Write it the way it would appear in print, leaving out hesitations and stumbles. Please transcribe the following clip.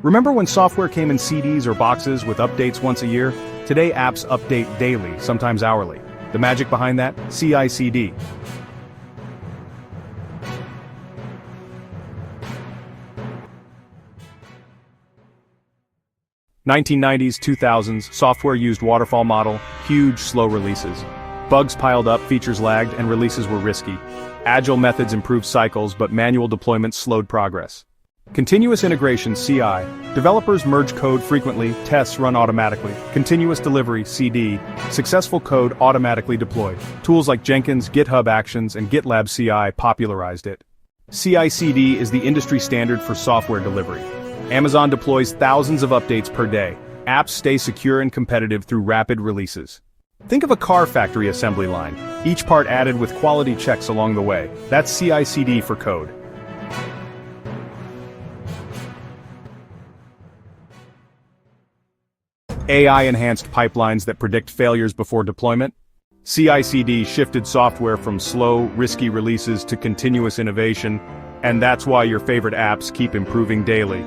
Remember when software came in CDs or boxes with updates once a year? Today apps update daily, sometimes hourly. The magic behind that? CICD. '90s, 2000s, software used waterfall model, huge, slow releases. Bugs piled up, features lagged, and releases were risky. Agile methods improved cycles, but manual deployments slowed progress. Continuous integration, CI. Developers merge code frequently, tests run automatically. Continuous delivery, CD. Successful code automatically deployed. Tools like Jenkins, GitHub Actions, and GitLab CI popularized it. CI/CD is the industry standard for software delivery. Amazon deploys thousands of updates per day. Apps stay secure and competitive through rapid releases. Think of a car factory assembly line, each part added with quality checks along the way. That's CI/CD for code. AI-enhanced pipelines that predict failures before deployment. CI/CD shifted software from slow, risky releases to continuous innovation, and that's why your favorite apps keep improving daily.